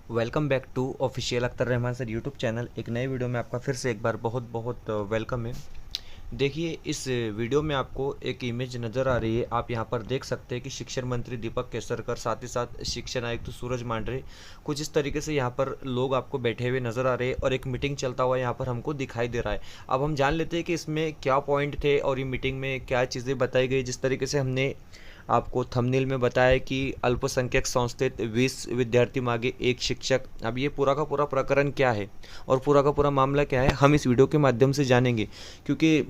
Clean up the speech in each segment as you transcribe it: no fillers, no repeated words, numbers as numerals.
Welcome back to official Akhtar Rahman sir YouTube channel. एक नए video में आपका फिर से एक बार बहुत बहुत वेलकम है। देखिए, इस वीडियो में आपको एक इमेज नज़र आ रही है। आप यहां पर देख सकते हैं कि शिक्षण मंत्री दीपक केसरकर, साथ ही साथ शिक्षण आयुक्त सूरज मांढरे, कुछ इस तरीके से यहां पर लोग आपको बैठे हुए नज़र आ रहे हैं और एक मीटिंग चलता हुआ यहां पर हमको दिखाई दे रहा है। अब हम जान लेते हैं कि इसमें क्या पॉइंट थे और ये मीटिंग में क्या चीज़ें बताई गई। जिस तरीके से हमने आपको थंबनेल में बताया कि अल्पसंख्यक संस्थित 20 विद्यार्थी मांगे एक शिक्षक। अब ये पूरा का पूरा प्रकरण क्या है और पूरा का पूरा मामला क्या है, हम इस वीडियो के माध्यम से जानेंगे। क्योंकि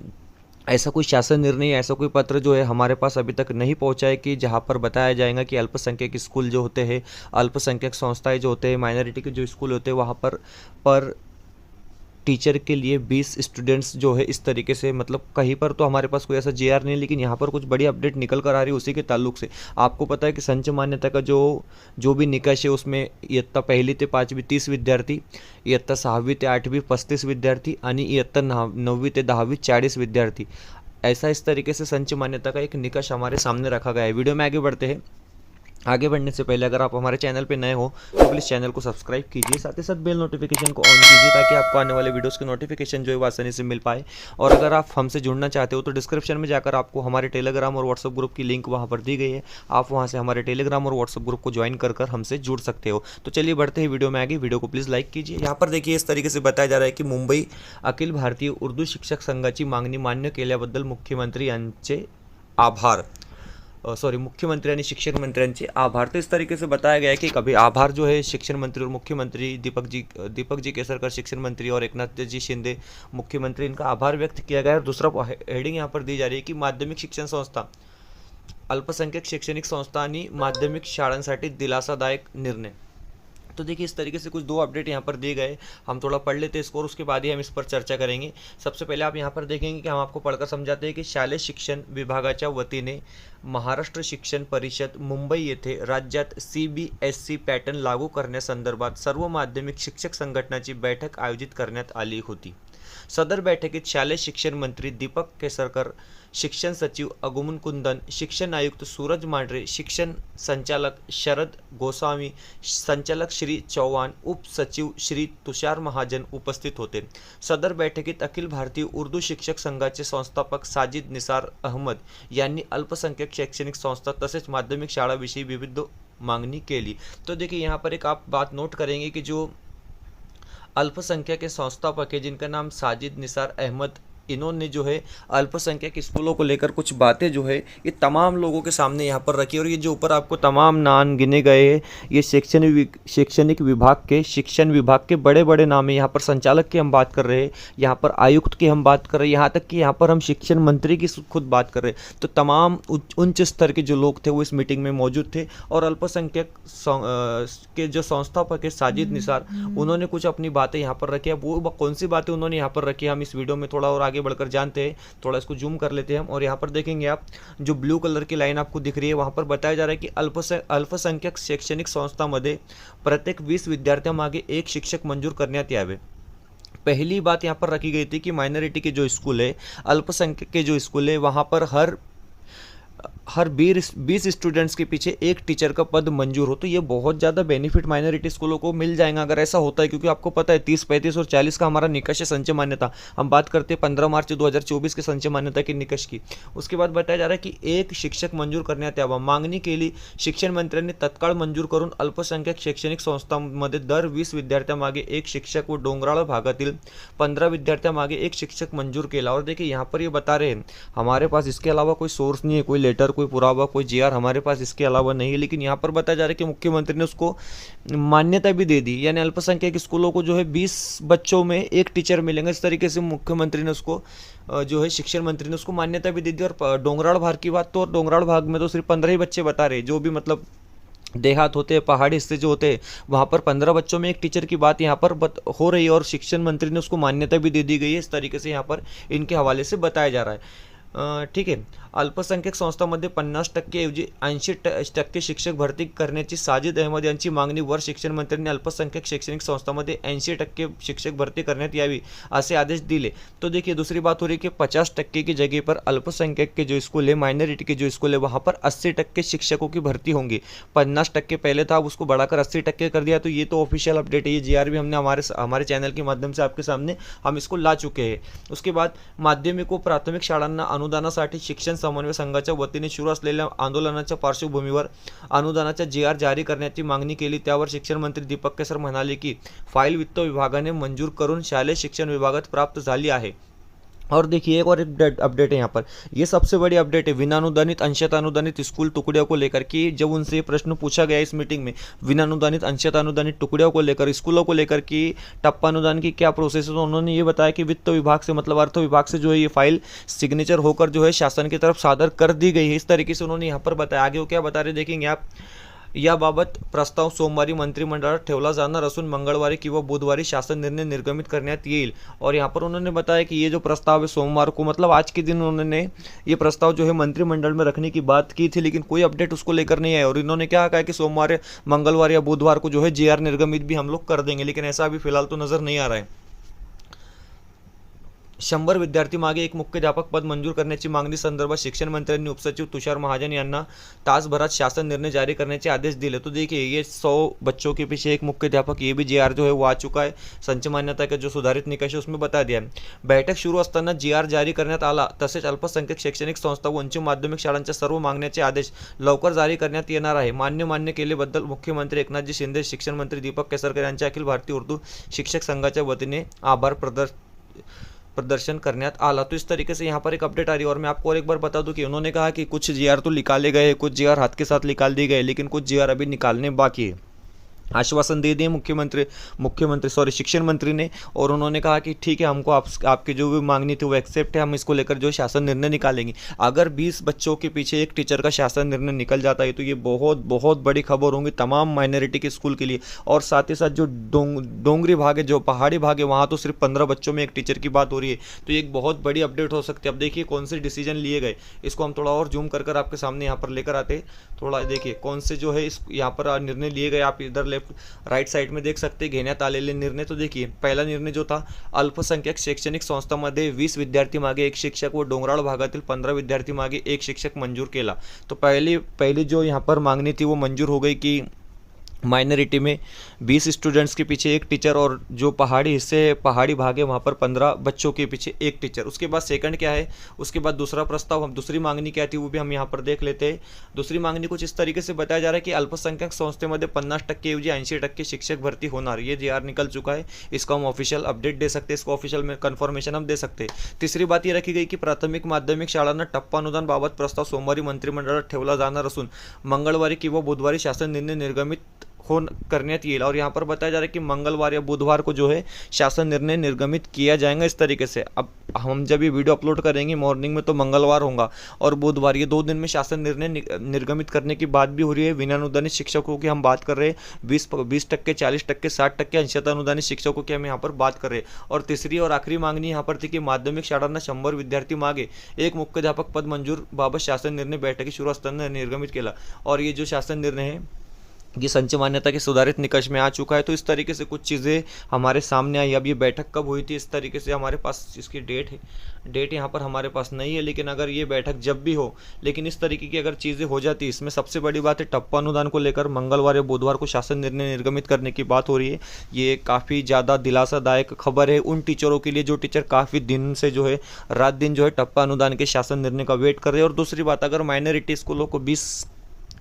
ऐसा कोई शासन निर्णय, ऐसा कोई पत्र जो है हमारे पास अभी तक नहीं पहुंचा है कि जहां पर बताया जाएगा कि अल्पसंख्यक स्कूल जो होते हैं, अल्पसंख्यक संस्थाएं जो होते हैं, माइनॉरिटी के जो स्कूल होते हैं, वहां पर टीचर के लिए 20 स्टूडेंट्स जो है इस तरीके से, मतलब कहीं पर तो हमारे पास कोई ऐसा जेआर नहीं है, लेकिन यहाँ पर कुछ बड़ी अपडेट निकल कर आ रही है उसी के ताल्लुक से। आपको पता है कि संच मान्यता का जो भी निकष है उसमें इयत्ता पहली ते 5वी 30 विद्यार्थी, इयत्ता 6वी ते 8वी 35 विद्यार्थी आणि इयत्ता 9वी ते 10वी 40 विद्यार्थी, ऐसा इस तरीके से संच मान्यता का एक निकष हमारे सामने रखा गया है। वीडियो में आगे बढ़ते हैं। आगे बढ़ने से पहले अगर आप हमारे चैनल पे नए हो तो प्लीज़ चैनल को सब्सक्राइब कीजिए, साथ ही साथ बेल नोटिफिकेशन को ऑन कीजिए ताकि आपको आने वाले वीडियोस के नोटिफिकेशन जो है वो आसानी से मिल पाए। और अगर आप हमसे जुड़ना चाहते हो तो डिस्क्रिप्शन में जाकर आपको हमारे टेलीग्राम और व्हाट्सअप ग्रुप की लिंक वहाँ पर दी गई है। आप वहाँ से हमारे टेलीग्राम और व्हाट्सअप ग्रुप को ज्वाइन कर हमसे जुड़ सकते हो। तो चलिए बढ़ते हैं वीडियो में आगे। वीडियो को प्लीज़ लाइक कीजिए। यहाँ पर देखिए, इस तरीके से बताया जा रहा है कि मुंबई अखिल भारतीय उर्दू शिक्षक संघाची मागणी मान्य केल्याबद्दल मुख्यमंत्री यांचे आभार। मुख्यमंत्री आणि शिक्षण मंत्र्यांचे आभार। तो इस तरीके से बताया गया है कि कभी आभार जो है शिक्षण मंत्री और मुख्यमंत्री दीपक जी केसरकर शिक्षण मंत्री और एकनाथ जी शिंदे मुख्यमंत्री, इनका आभार व्यक्त किया गया है। और दूसरा हेडिंग यहाँ पर दी जा रही है कि माध्यमिक शिक्षण संस्था, अल्पसंख्यक शैक्षणिक संस्था आणि माध्यमिक शाळांसाठी दिलासादायक निर्णय। तो देखिए, इस तरीके से कुछ दो अपडेट यहाँ पर दिए गए। हम थोड़ा पढ़ लेते हैं इसको और उसके बाद ही हम इस पर चर्चा करेंगे। सबसे पहले आप यहाँ पर देखेंगे कि हम आपको पढ़कर समझाते हैं कि शालेय शिक्षण विभागाच्या वतीने महाराष्ट्र शिक्षण परिषद मुंबई येथे राज्यात CBSE पॅटर्न लागू करण्यासंदर्भात सर्व माध्यमिक शिक्षक संघटनाची बैठक आयोजित करण्यात आली होती। सदर बैठकीत शालेय शिक्षण मंत्री दीपक केसरकर, शिक्षण सचिव अगुमुन कुंदन, शिक्षण आयुक्त सूरज मांढरे, शिक्षण संचालक शरद गोस्वामी, संचालक श्री चौहान, उप सचिव श्री तुषार महाजन उपस्थित होते। सदर बैठकीत अखिल भारतीय उर्दू शिक्षक संघाचे संस्थापक साजिद निसार अहमद यांनी अल्पसंख्यक शैक्षणिक संस्था तसेच माध्यमिक शाळाविषयी विविध मागणी केली। तो देखिए, यहाँ पर एक आप बात नोट करेंगे कि जो अल्पसंख्यक के संस्थापक है जिनका नाम साजिद निसार अहमद, इन्होंने जो है अल्पसंख्यक स्कूलों को लेकर कुछ बातें जो है ये तमाम लोगों के सामने यहाँ पर रखी। और ये जो ऊपर आपको तमाम नाम गिने गए हैं, ये शैक्षणिक विभाग के, शिक्षण विभाग के बड़े बड़े नाम है। यहाँ पर संचालक की हम बात कर रहे हैं, यहाँ पर आयुक्त की हम बात कर रहे हैं, यहाँ तक कि यहाँ पर हम शिक्षण मंत्री की खुद बात कर रहे हैं। तो तमाम उच्च स्तर के जो लोग थे वो इस मीटिंग में मौजूद थे। और अल्पसंख्यक के जो संस्थापक है साजिद निसार, उन्होंने कुछ अपनी बातें यहाँ पर रखी है। वो कौन सी बातें उन्होंने यहाँ पर रखी है, हम इस वीडियो में थोड़ा और आगे बढ़कर जानते हैं। थोड़ा इसको जूम कर लेते हैं हम और यहाँ पर देखेंगे आप, जो ब्लू कलर की लाइन आपको दिख रही है वहाँ पर बताया जा रहा है कि अल्पसंख्यक शैक्षणिक संस्थांमध्ये प्रत्येक 20 विद्यार्थ्यांमागे एक शिक्षक मंजूर करण्यात यावे। पहली बात यहाँ पर रखी गई थी कि माइनॉरिटी के जो स्कूल है, अल्पसंख्यक के जो स्कूल है, वहाँ पर हर 20 स्टूडेंट्स के पीछे एक टीचर का पद मंजूर हो। तो ये बहुत ज़्यादा बेनिफिट माइनॉरिटी स्कूलों को मिल जाएगा अगर ऐसा होता है, क्योंकि आपको पता है 30, 35 और 40 का हमारा निकष है संचय मान्यता। हम बात करते हैं 15 मार्च 2024 के संचय मान्यता के निकष की। उसके बाद बताया जा रहा है कि एक शिक्षक मंजूर करण्यात यावा। मागणी केली, शिक्षण मंत्र्यांनी तत्काळ मंजूर करून अल्पसंख्यक शैक्षणिक संस्थांमध्ये दर 20 विद्यार्थ्यांमागे एक शिक्षक व डोंगराळ भागातील 15 विद्यार्थ्यांमागे एक शिक्षक मंजूर केला। और देखिए, यहाँ पर ये बता रहे हैं हमारे पास इसके अलावा कोई सोर्स नहीं है, कोई लेटर, कोई पुरावा, कोई जीआर हमारे पास इसके अलावा नहीं है। लेकिन यहाँ पर बताया जा रहा है कि मुख्यमंत्री ने उसको मान्यता भी दे दी, यानी अल्पसंख्यक स्कूलों को जो है 20 बच्चों में एक टीचर मिलेंगे। इस तरीके से मुख्यमंत्री ने उसको जो है शिक्षण मंत्री ने उसको मान्यता भी दे दी। और डोंगराळ भाग की बात, तो डोंगराळ भाग में तो सिर्फ 15 ही बच्चे बता रहे, जो भी मतलब देहात होते हैं, पहाड़ी हिस्से जो होते हैं, वहाँ पर 15 बच्चों में एक टीचर की बात यहाँ पर हो रही है और शिक्षण मंत्री ने उसको मान्यता भी दे दी गई है। इस तरीके से यहाँ पर इनके हवाले से बताया जा रहा है। ठीक है। अल्पसंख्याक संस्थांमध्ये 50% ऐवजी 80% शिक्षक भरती करण्याची साजिद अहमद यांची मागणी वर शिक्षण मंत्र्यांनी अल्पसंख्याक शैक्षणिक संस्थांमध्ये 80% शिक्षक भर्ती करण्यात यावी ऐसे आदेश दिले। तो देखिए दूसरी बात हो रही है कि 50% की जगह पर अल्पसंख्यक के जो स्कूल है, माइनॉरिटी के जो स्कूल है, वहाँ पर 80% शिक्षकों की भर्ती होंगी। 50% पहले था, अब उसको बढ़ाकर 80% कर दिया। तो ये तो ऑफिशियल अपडेट है, ये जीआर भी हमने हमारे चॅनल के माध्यम से आपके सामने हम इसको ला चुके हैं। उसके बाद माध्यमिक व प्राथमिक शाळांना अनुदानासाठी शिक्षण समन्वय संघाच्या वतीने सुरू असलेल्या आंदोलनाच्या पार्श्वभूमीवर अनुदानाचा जीआर जारी करण्याची मागणी केली। त्यावर शिक्षण मंत्री दीपक केसर म्हणाले की फाईल वित्त विभागाने मंजूर करून शालेय शिक्षण विभागात प्राप्त झाली आहे। और देखिए एक और अपडेट है यहाँ पर, ये सबसे बड़ी अपडेट है विनानुदानित अंशतः अनुदानित स्कूल टुकड़ियों को लेकर कि जब उनसे ये प्रश्न पूछा गया इस मीटिंग में, विनानुदानित अंशतः अनुदानित टुकड़ियों को लेकर, स्कूलों को लेकर कि टप्पा अनुदान की क्या प्रोसेस है, तो उन्होंने ये बताया कि वित्त विभाग से मतलब अर्थ विभाग से जो है ये फाइल सिग्नेचर होकर जो है शासन की तरफ सादर कर दी गई है। इस तरीके से उन्होंने यहाँ पर बताया। आगे वो क्या बता रहे देखेंगे आप। याबाबत प्रस्ताव सोमवारी मंत्रिमंडळात ठेवला जाणार असून मंगळवारी किंवा बुधवारी शासन निर्णय निर्गमित करण्यात येईल। और यहाँ पर उन्होंने बताया कि ये जो प्रस्ताव है सोमवार को, मतलब आज के दिन उन्होंने ये प्रस्ताव जो है मंत्रिमंडल में रखने की बात की थी, लेकिन कोई अपडेट उसको लेकर नहीं आया। और इन्होंने क्या कहा कि सोमवार, मंगलवार या बुधवार को जो है जीआर निर्गमित भी हम लोग कर देंगे, लेकिन ऐसा अभी फिलहाल तो नजर नहीं आ रहा है। 100 विद्यार्थी मागे एक मुख्याध्यापक पद मंजूर करण्याची मागणी संदर्भात शिक्षण मंत्र्यांनी उपसचिव तुषार महाजन यांना तासभरात शासन निर्णय जारी करण्याचे आदेश दिले। तो देखिए ये 100 बच्चों के पीछे एक मुख्याध्यापक, ये भी जीआर जो है वो आ चुका है। संच मान्यता का जो सुधारित निकष है उसमें बता दिया है। बैठक सुरू असताना जीआर जारी करण्यात आला। तसेच अल्पसंख्याक शैक्षणिक संस्था व उच्च माध्यमिक शाळांच्या सर्व मागण्याचे आदेश लवकर जारी करण्यात येणार आहे। मान्य केल्याबद्दल मुख्यमंत्री एकनाथजी शिंदे, शिक्षण मंत्री दीपक केसरकर यांच्या अखिल भारतीय उर्दू शिक्षक संघाच्या वतीने आभार प्रदर्शन करण्यात आला। तो इस तरीके से यहाँ पर एक अपडेट आ रही है। और मैं आपको और एक बार बता दूं कि उन्होंने कहा कि कुछ जीआर तो निकाले गए, कुछ जीआर हाथ के साथ निकाल दिए गए, लेकिन कुछ जीआर अभी निकालने बाकी है। आश्वासन दे दिए शिक्षण मंत्री ने, और उन्होंने कहा कि ठीक है, हमको आपकी जो भी मांगनी थी वो एक्सेप्ट है, हम इसको लेकर जो शासन निर्णय निकालेंगे। अगर 20 बच्चों के पीछे एक टीचर का शासन निर्णय निकल जाता है तो ये बहुत बहुत बड़ी खबर होगी तमाम माइनॉरिटी के स्कूल के लिए। और साथ ही साथ जो डोंगरी भाग है, जो पहाड़ी भाग है, वहाँ तो सिर्फ 15 बच्चों में एक टीचर की बात हो रही है। तो ये एक बहुत बड़ी अपडेट हो सकती है। अब देखिए कौन से डिसीजन लिए गए, इसको हम थोड़ा और जूम कर आपके सामने यहाँ पर लेकर आते। थोड़ा देखिए कौन से जो है इस यहाँ पर निर्णय लिए गए। आप इधर राइट साइड में देख सकते घेण्यात आलेले निर्णय। तो देखिए पहला निर्णय जो था, अल्पसंख्याक शैक्षणिक संस्थांमध्ये 20 विद्यार्थी मागे एक शिक्षक व डोंगराळ भागातील 15 विद्यार्थी मागे एक शिक्षक मंजूर केला। तो पहली जो यहाँ पर मांगनी थी वो मंजूर हो गई कि माइनॉरिटी में 20 स्टूडेंट्स के पीछे एक टीचर, और जो पहाड़ी हिस्से पहाड़ी भाग है वहाँ पर 15 बच्चों के पीछे एक टीचर। उसके बाद सेकंड क्या है, उसके बाद दूसरा प्रस्ताव, हम दूसरी मांगनी क्या थी वो भी हम यहाँ पर देख लेते हैं। दूसरी मांगनी कुछ इस तरीके से बताया जा रहा है कि अल्पसंख्याक संस्थेमध्ये 50% ऐवजी 80% शिक्षक भर्ती होणार। ये जीआर निकल चुका है, इसको हम ऑफिशियल अपडेट दे सकते हैं, इसको ऑफिशियल में कन्फर्मेशन हम दे सकते हैं। तीसरी बात ये रखी गई कि प्राथमिक माध्यमिक शाळांना टप्पा अनुदान बाबत प्रस्ताव सोमवारी मंत्रिमंडळात ठेवला जाणार असून मंगळवारी किंवा बुधवारी शासन निर्णय निर्गमित करण्यात येईल। और यहाँ पर बताया जा रहा है कि मंगलवार या बुधवार को जो है शासन निर्णय निर्गमित किया जाएगा इस तरीके से। अब हम जब ये वीडियो अपलोड करेंगे मॉर्निंग में तो मंगलवार होगा और बुधवार, ये 2 दिन में शासन निर्णय निर्गमित करने की बात भी हो रही है। विनानुदानित शिक्षकों की हम बात कर रहे हैं, 20%, 40%, 60% अंशतः अनुदानित शिक्षकों की हम यहाँ पर बात कर रहे हैं। और तीसरी और आखिरी मांगनी यहाँ पर थी कि माध्यमिक शाळांना 100 विद्यार्थी मागे एक मुख्याध्यापक पद मंजूर बाबत शासन निर्णय बैठकी सुरू असताना निर्गमित केला। और ये जो शासन निर्णय है ये संच मान्यता के सुधारित निकष में आ चुका है। तो इस तरीके से कुछ चीज़ें हमारे सामने आई। अब ये बैठक कब हुई थी, इस तरीके से हमारे पास इसकी डेट यहाँ पर हमारे पास नहीं है, लेकिन अगर ये बैठक जब भी हो, लेकिन इस तरीके की अगर चीज़ें हो जाती, इसमें सबसे बड़ी बात है टप्पा अनुदान को लेकर मंगलवार या बुधवार को शासन निर्णय निर्गमित करने की बात हो रही है। ये काफ़ी ज़्यादा दिलासादायक खबर है उन टीचरों के लिए जो टीचर काफ़ी दिन से जो है रात दिन जो है टप्पा अनुदान के शासन निर्णय का वेट कर रहे हैं। और दूसरी बात, अगर माइनॉरिटी स्कूलों को 20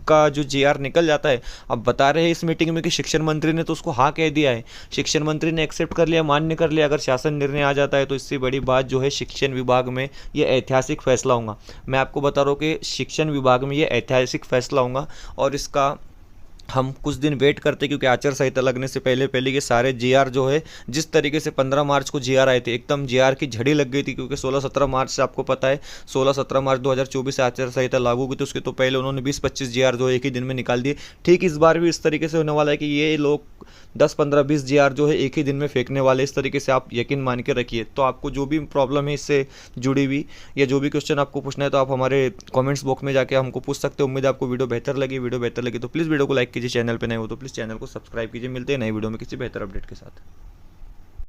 का जो जीआर निकल जाता है, अब बता रहे हैं इस मीटिंग में कि शिक्षण मंत्री ने तो उसको हाँ कह दिया है, शिक्षण मंत्री ने एक्सेप्ट कर लिया, मान्य कर लिया। अगर शासन निर्णय आ जाता है तो इससे बड़ी बात जो है शिक्षण विभाग में ये ऐतिहासिक फैसला होगा। मैं आपको बता रहा हूँ कि शिक्षण विभाग में ये ऐतिहासिक फैसला होगा और इसका हम कुछ दिन वेट करते, क्योंकि आचार संहिता लगने से पहले पहले के सारे जीआर जो है, जिस तरीके से 15 मार्च को जीआर आए थे, एकदम जीआर की झड़ी लग गई थी, क्योंकि 16-17 मार्च से आपको पता है 16-17 मार्च 2024 से आचार संहिता लागू हुई थी, उसके तो पहले उन्होंने 20-25 जीआर जो है एक ही दिन में निकाल दिए। ठीक इस बार भी इस तरीके से होने वाला है कि ये लोग 10-15-20 जीआर जो है एक ही दिन में फेंकने वाले, इस तरीके से आप यकीन मान के रखिए। तो आपको जो भी प्रॉब्लम है इससे जुड़ी हुई, या जो भी क्वेश्चन आपको पूछना है, तो आप हमारे कमेंट्स बॉक्स में जाके हमको पूछ सकते हो। उम्मीद है आपको वीडियो बेहतर लगी तो प्लीज़ वीडियो को लाइक कीजिए, चैनल पे नए हो तो प्लीज़ चैनल को सब्सक्राइब कीजिए। मिलते हैं नई वीडियो में किसी बेहतर अपडेट के साथ।